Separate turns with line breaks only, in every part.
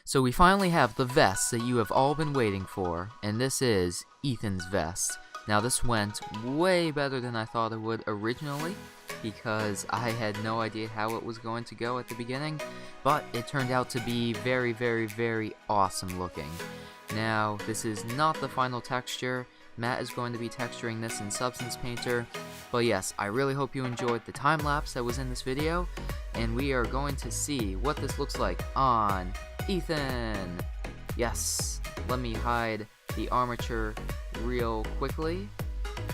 So we finally have the vest that you have all been waiting for, and this is Ethan's vest. Now this went way better than I thought it would originally, because I had no idea how it was going to go at the beginning, but it turned out to be very, very, very awesome looking. Now, this is not the final texture. Matt is going to be texturing this in Substance Painter, but yes, I really hope you enjoyed the time-lapse that was in this video, and we are going to see what this looks like on Ethan! Yes, let me hide the armature real quickly.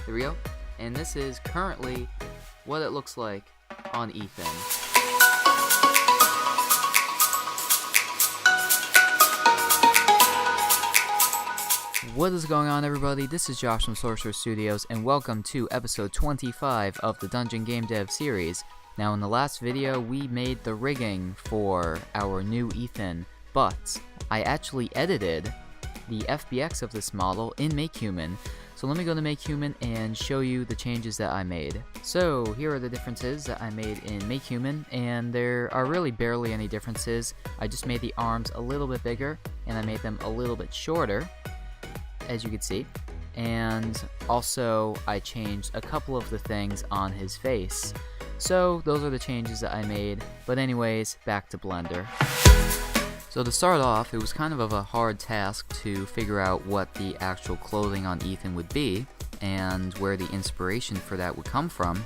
There we go. And this is currently what it looks like on Ethan. What is going on, everybody? This is Josh from Sorcerer Studios, and welcome to episode 25 of the Dungeon Game Dev series. Now, in the last video, we made the rigging for our new Ethan, but I actually edited the FBX of this model in MakeHuman. So let me go to MakeHuman and show you the changes that I made. So here are the differences that I made in MakeHuman, and there are really barely any differences. I just made the arms a little bit bigger, and I made them a little bit shorter, as you can see. And also, I changed a couple of the things on his face. So those are the changes that I made, but anyways, back to Blender. So to start off, it was kind of a hard task to figure out what the actual clothing on Ethan would be, and where the inspiration for that would come from.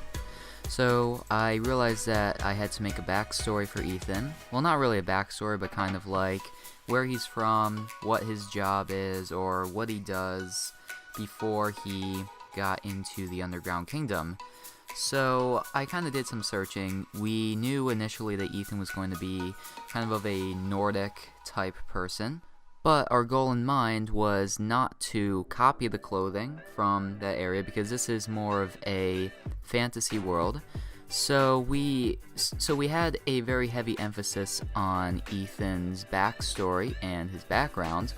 So I realized that I had to make a backstory for Ethan. Well, not really a backstory, but kind of like where he's from, what his job is, or what he does before he got into the Underground Kingdom. So I kind of did some searching. We knew initially that Ethan was going to be kind of a Nordic type person, but our goal in mind was not to copy the clothing from that area, because this is more of a fantasy world. So we had a very heavy emphasis on Ethan's backstory and his background.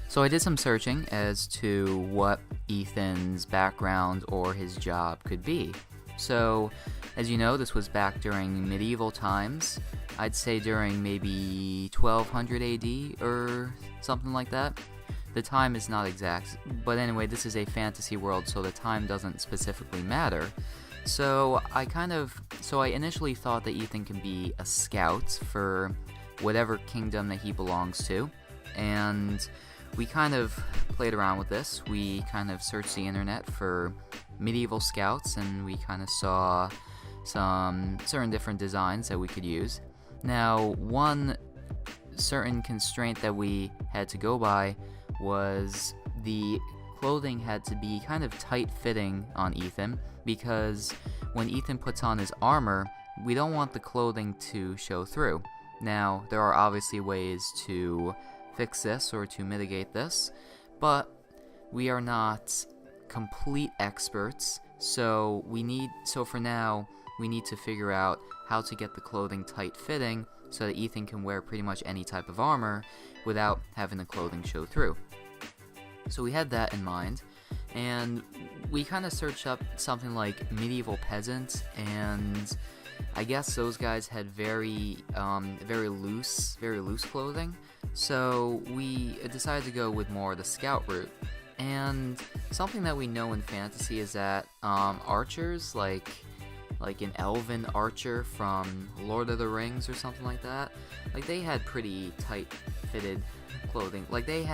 So I did some searching as to what Ethan's background or his job could be. So, as you know, this was back during medieval times. I'd say during maybe 1200 AD or something like that. The time is not exact, but anyway, this is a fantasy world, so the time doesn't specifically matter. So I initially thought that Ethan can be a scout for whatever kingdom that he belongs to, and we kind of played around with this. We kind of searched the internet for medieval scouts, and we kind of saw some certain different designs that we could use. Now, one certain constraint that we had to go by was the clothing had to be kind of tight-fitting on Ethan, because when Ethan puts on his armor, we don't want the clothing to show through. Now, there are obviously ways to fix this or to mitigate this, but we are not complete experts, so for now we need to figure out how to get the clothing tight-fitting so that Ethan can wear pretty much any type of armor without having the clothing show through. So we had that in mind, and we kind of searched up something like medieval peasant, and I guess those guys had very loose clothing. So we decided to go with more of the scout route. And something that we know in fantasy is that archers, like an elven archer from Lord of the Rings or something like that, like they had pretty tight-fitted clothing. Like they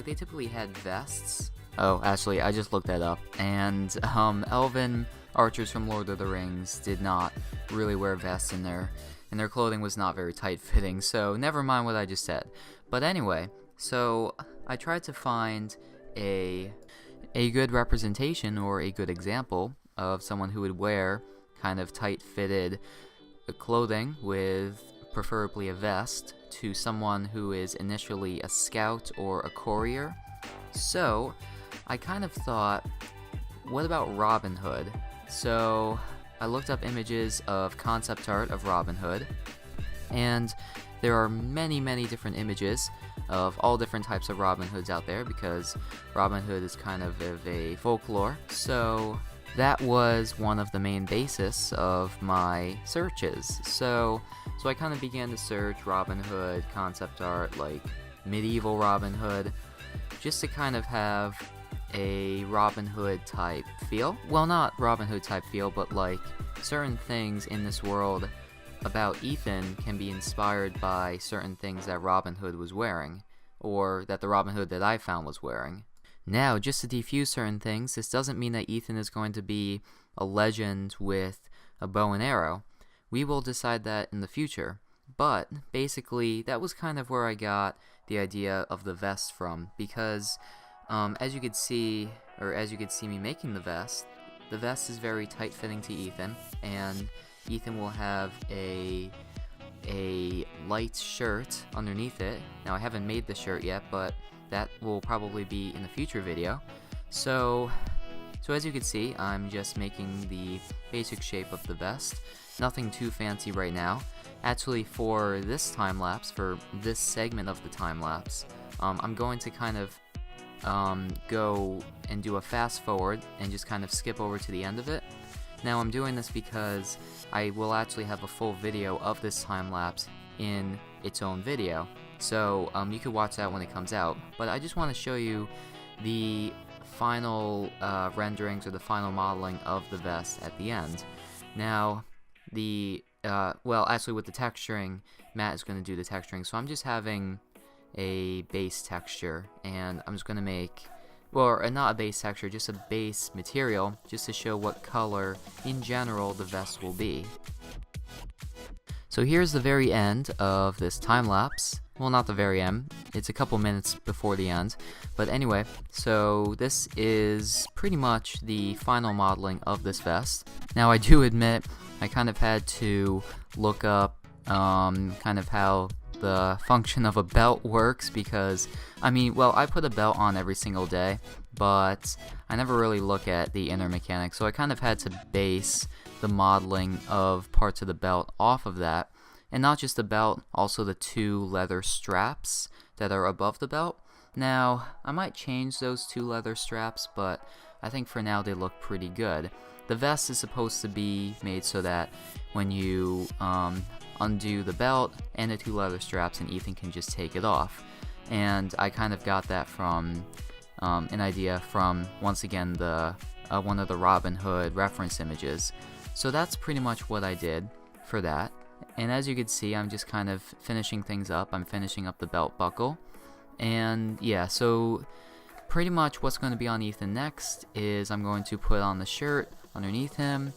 typically had vests. Oh, actually, I just looked that up, and elven archers from Lord of the Rings did not really wear vests, and their clothing was not very tight-fitting, so never mind what I just said. But anyway, so I tried to find a good representation or a good example of someone who would wear kind of tight-fitted clothing with preferably a vest to someone who is initially a scout or a courier. So I kind of thought, what about Robin Hood? So I looked up images of concept art of Robin Hood, and there are many, many different images of all different types of Robin Hoods out there, because Robin Hood is kind of a folklore. So that was one of the main basis of my searches. So I kind of began to search Robin Hood concept art, like medieval Robin Hood, just to kind of have a Robin Hood type feel. Well, not Robin Hood type feel, but like certain things in this world about Ethan can be inspired by certain things that Robin Hood was wearing, or that the Robin Hood that I found was wearing. Now, just to defuse certain things, this doesn't mean that Ethan is going to be a legend with a bow and arrow. We will decide that in the future. But basically, that was kind of where I got the idea of the vest from, because as you could see me making the vest is very tight-fitting to Ethan, and Ethan will have a light shirt underneath it. Now, I haven't made the shirt yet, but that will probably be in the future video. So as you can see, I'm just making the basic shape of the vest. Nothing too fancy right now. Actually, for this time-lapse, for this segment of the time-lapse, I'm going to kind of go and do a fast forward and just kind of skip over to the end of it. Now, I'm doing this because I will actually have a full video of this time-lapse in its own video. So you can watch that when it comes out. But I just want to show you the final renderings or the final modeling of the vest at the end. Now, well, actually with the texturing, Matt is going to do the texturing. So I'm just having a base texture, and I'm just going to make, well, not a base texture, just a base material, just to show what color in general the vest will be. So here's the very end of this time-lapse. Well, not the very end, it's a couple minutes before the end, but anyway, so this is pretty much the final modeling of this vest. Now, I do admit I kind of had to look up kind of how the function of a belt works, because I mean, well, I put a belt on every single day, but I never really look at the inner mechanics, so I kind of had to base the modeling of parts of the belt off of that. And not just the belt, also the two leather straps that are above the belt. Now, I might change those two leather straps, but I think for now they look pretty good. The vest is supposed to be made so that when you undo the belt and the two leather straps, and Ethan can just take it off. And I kind of got that from an idea from, once again, the one of the Robin Hood reference images. So that's pretty much what I did for that. And as you can see, I'm just kind of finishing things up. I'm finishing up the belt buckle. And yeah, so pretty much what's going to be on Ethan next is I'm going to put on the shirt underneath him,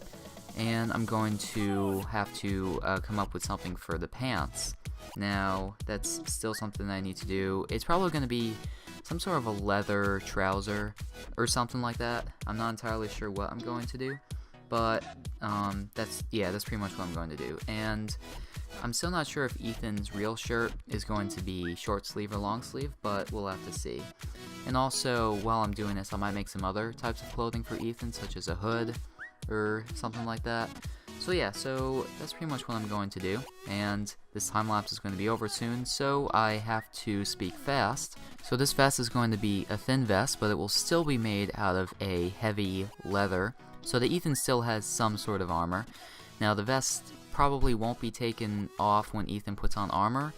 and I'm going to have to come up with something for the pants. Now, that's still something I need to do. It's probably going to be some sort of a leather trouser or something like that. I'm not entirely sure what I'm going to do. But that's pretty much what I'm going to do. And I'm still not sure if Ethan's real shirt is going to be short sleeve or long sleeve, but we'll have to see. And also, while I'm doing this, I might make some other types of clothing for Ethan, such as a hood or something like that. So yeah, so that's pretty much what I'm going to do. And this time lapse is going to be over soon, so I have to speak fast. So this vest is going to be a thin vest, but it will still be made out of a heavy leather, so that Ethan still has some sort of armor. Now, the vest probably won't be taken off when Ethan puts on armor.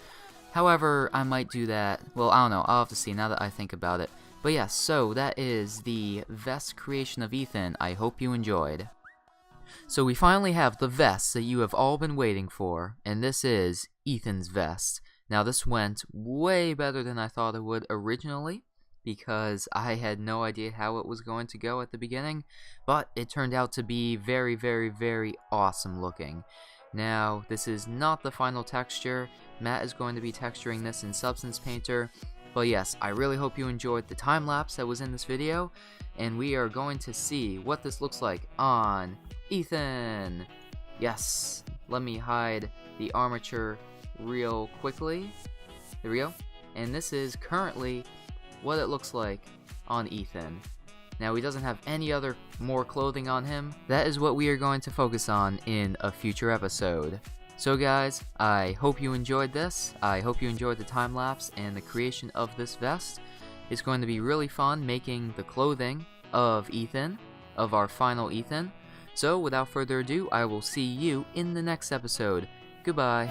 However, I might do that. Well, I don't know. I'll have to see now that I think about it. But yes, so that is the vest creation of Ethan. I hope you enjoyed. So we finally have the vest that you have all been waiting for, and this is Ethan's vest. Now, this went way better than I thought it would originally, because I had no idea how it was going to go at the beginning, but it turned out to be very, very, very awesome looking. Now, this is not the final texture. Matt is going to be texturing this in Substance Painter, but yes, I really hope you enjoyed the time-lapse that was in this video, and we are going to see what this looks like on Ethan. Yes, let me hide the armature real quickly. There we go. And this is currently what it looks like on Ethan. Now, he doesn't have any other more clothing on him. That is what we are going to focus on in a future episode. So guys, I hope you enjoyed this. I hope you enjoyed the time lapse and the creation of this vest. It's going to be really fun making the clothing of Ethan. of our final Ethan. So without further ado, I will see you in the next episode. Goodbye.